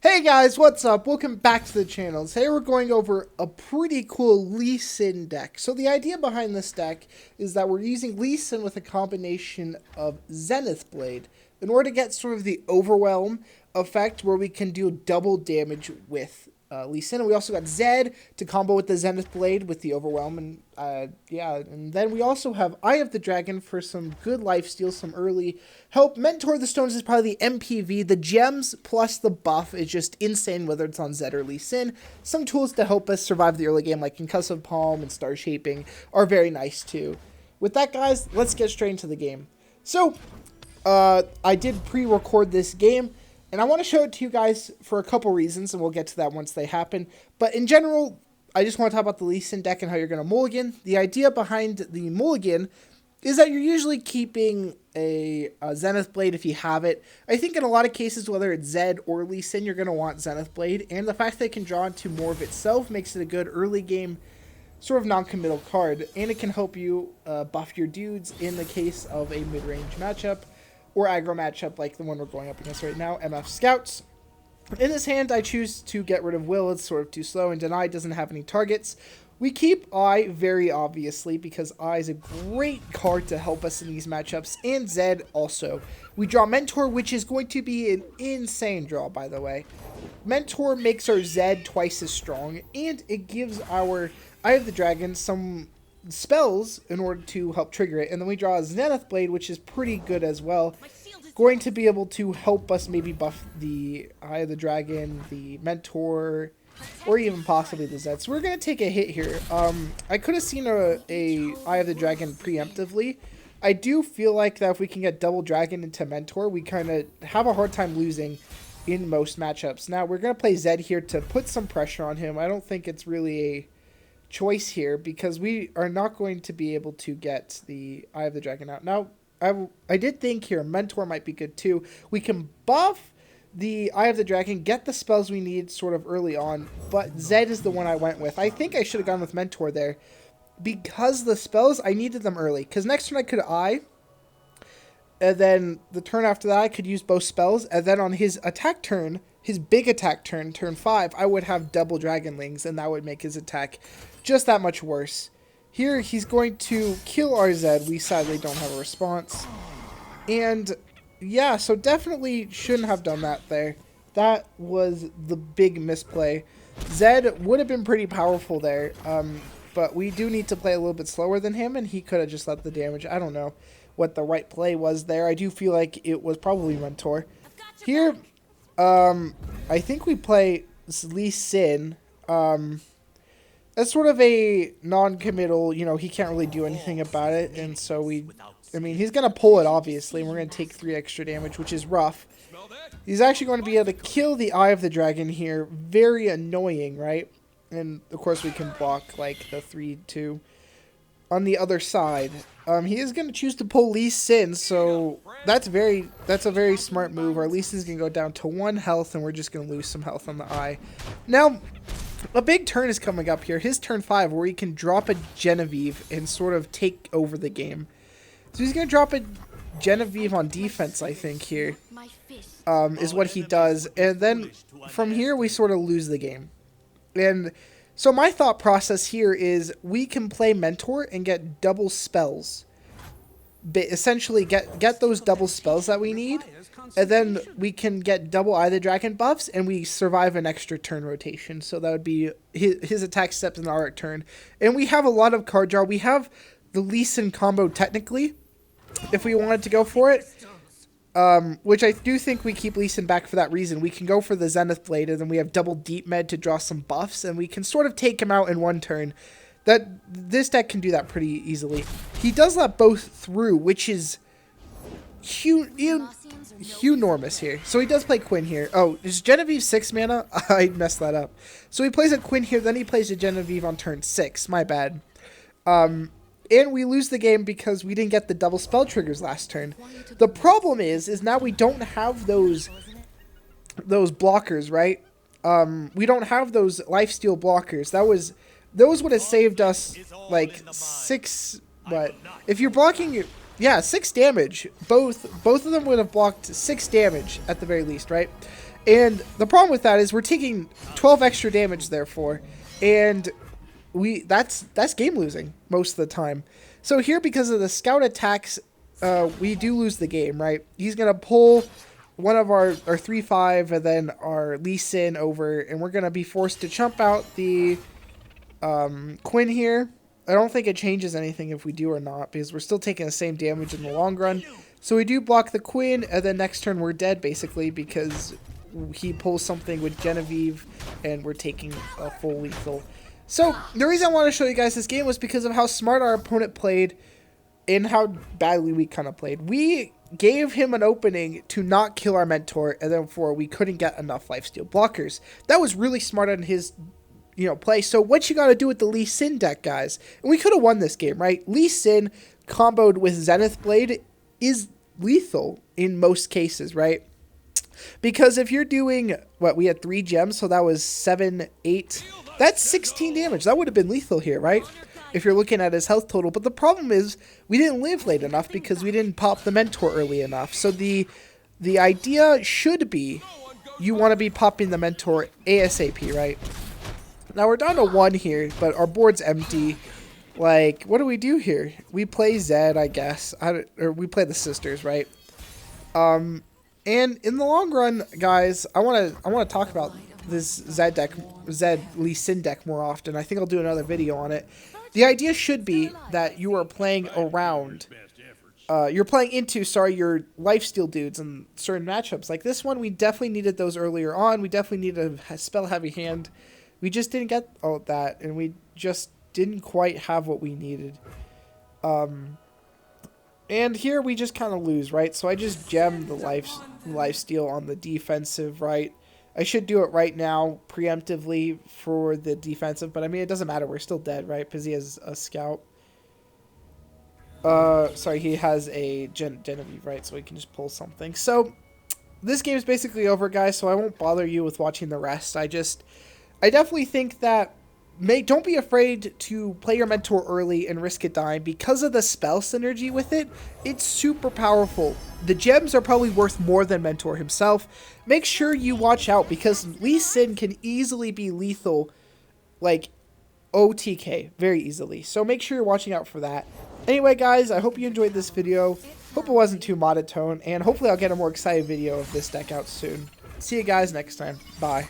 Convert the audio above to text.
Hey guys, what's up? Welcome back to the channel. Today we're going over a pretty cool Lee Sin deck. So the idea behind this deck is that we're using Lee Sin with a combination of Zenith Blade in order to get sort of the overwhelm effect where we can do double damage with Lee Sin. And we also got Zed to combo with the Zenith Blade with the overwhelm. And yeah, and then we also have Eye of the Dragon for some good lifesteal, some early help. Mentor the Stones is probably the MPV. The gems plus the buff is just insane, whether it's on Zed or Lee Sin. Some tools to help us survive the early game, like Concussive Palm and Star Shaping, are very nice too. With that, guys, let's get straight into the game. So, I did pre-record this game, and I want to show it to you guys for a couple reasons, and we'll get to that once they happen. But in general, I just want to talk about the Lee Sin deck and how you're going to mulligan. The idea behind the mulligan is that you're usually keeping a Zenith Blade if you have it. I think in a lot of cases, whether it's Zed or Lee Sin, you're going to want Zenith Blade. And the fact that it can draw into more of itself makes it a good early game sort of non-committal card. And it can help you buff your dudes in the case of a mid-range matchup or aggro matchup like the one we're going up against right now, MF Scouts. In this hand, I choose to get rid of Will. It's sort of too slow, and Deny doesn't have any targets. We keep Eye very obviously because Eye is a great card to help us in these matchups, and Zed also. We draw Mentor, which is going to be an insane draw, by the way. Mentor makes our Zed twice as strong, and it gives our Eye of the Dragon some spells in order to help trigger it. And then we draw a Zenith Blade, which is pretty good as well. Going to be able to help us maybe buff the Eye of the Dragon, the Mentor, or even possibly the Zed. So we're going to take a hit here. I could have seen a Eye of the Dragon preemptively. I do feel like that if we can get Double Dragon into Mentor, we kind of have a hard time losing in most matchups. Now, we're going to play Zed here to put some pressure on him. I don't think it's really a choice here because we are not going to be able to get the Eye of the Dragon out. Now, I did think here Mentor might be good too. We can buff the Eye of the Dragon, get the spells we need sort of early on, but Zed is the one I went with. I think I should have gone with Mentor there because the spells, I needed them early. Because next turn I could Eye, and then the turn after that I could use both spells, and then on his attack turn, his big attack turn, turn 5, I would have double Dragonlings, and that would make his attack just that much worse. Here, he's going to kill our Zed. We sadly don't have a response. And yeah, so definitely shouldn't have done that there. That was the big misplay. Zed would have been pretty powerful there, but we do need to play a little bit slower than him, and he could have just let the damage. I don't know what the right play was there. I do feel like it was probably Mentor. Here, I think we play Lee Sin. That's sort of a non-committal, you know, he can't really do anything about it, and so I mean, he's going to pull it, obviously, and we're going to take 3 extra damage, which is rough. He's actually going to be able to kill the Eye of the Dragon here. Very annoying, right? And, of course, we can block, like, the 3-2 on the other side. He is going to choose to pull Lee Sin, so that's a very smart move. Our Lee Sin's going to go down to 1 health, and we're just going to lose some health on the Eye. Now, a big turn is coming up here. His turn 5, where he can drop a Genevieve and sort of take over the game. So he's going to drop a Genevieve on defense, I think, here, is what he does. And then from here, we sort of lose the game. And so my thought process here is we can play Mentor and get double spells. But essentially, get those double spells that we need. And then we can get double Eye of the Dragon buffs, and we survive an extra turn rotation. So that would be his attack steps in our turn. And we have a lot of card draw. We have the Lee Sin combo technically, if we wanted to go for it. Which I do think we keep Lee Sin back for that reason. We can go for the Zenith Blade, and then we have double Deep Med to draw some buffs, and we can sort of take him out in 1 turn. This deck can do that pretty easily. He does let both through, which is enormous here. So he does play Quinn here. Oh, is Genevieve 6 mana? I messed that up. So he plays a Quinn here, then he plays a Genevieve on turn 6. My bad. And we lose the game because we didn't get the double spell triggers last turn. The problem is now we don't have those blockers, right? We don't have those lifesteal blockers. Those would have saved us like 6, but if you're blocking, yeah, 6 damage. Both of them would have blocked 6 damage at the very least, right? And the problem with that is we're taking 12 extra damage, therefore, and that's game losing most of the time. So here, because of the scout attacks, we do lose the game, right? He's gonna pull one of our 3/5 and then our Lee Sin over, and we're gonna be forced to chump out the Quinn here. I don't think it changes anything if we do or not, because we're still taking the same damage in the long run. So we do block the Quinn, and then next turn we're dead, basically, because he pulls something with Genevieve, and we're taking a full lethal. So the reason I want to show you guys this game was because of how smart our opponent played and how badly we kind of played. We gave him an opening to not kill our mentor, and therefore we couldn't get enough lifesteal blockers. That was really smart on his play. So what you got to do with the Lee Sin deck, guys, and we could have won this game, right? Lee Sin comboed with Zenith Blade is lethal in most cases, right? Because if you're doing, we had 3 gems, so that was 7, 8, that's 16 damage. That would have been lethal here, right? If you're looking at his health total. But the problem is we didn't live late enough because we didn't pop the mentor early enough. So the idea should be you want to be popping the mentor ASAP, right? Now we're down to 1 here, but our board's empty. Like, what do we do here? We play Zed, I guess. Or we play the sisters, right? And in the long run, guys, I want to talk about this Zed Lee Sin deck more often. I think I'll do another video on it. The idea should be that you are playing around. You're playing into, your lifesteal dudes in certain matchups. Like this one, we definitely needed those earlier on. We definitely needed a spell heavy hand. We just didn't get all of that, and we just didn't quite have what we needed. And here we just kind of lose, right? So I just gemmed the lifesteal on the defensive, right? I should do it right now, preemptively, for the defensive, but I mean, it doesn't matter. We're still dead, right? Because he has a scout. He has a Genevieve, right? So he can just pull something. So this game is basically over, guys, so I won't bother you with watching the rest. I definitely think that don't be afraid to play your mentor early and risk it dying because of the spell synergy with it. It's super powerful. The gems are probably worth more than mentor himself. Make sure you watch out because Lee Sin can easily be lethal, like OTK, very easily. So make sure you're watching out for that. Anyway, guys, I hope you enjoyed this video. Hope it wasn't too monotone, and hopefully I'll get a more excited video of this deck out soon. See you guys next time. Bye.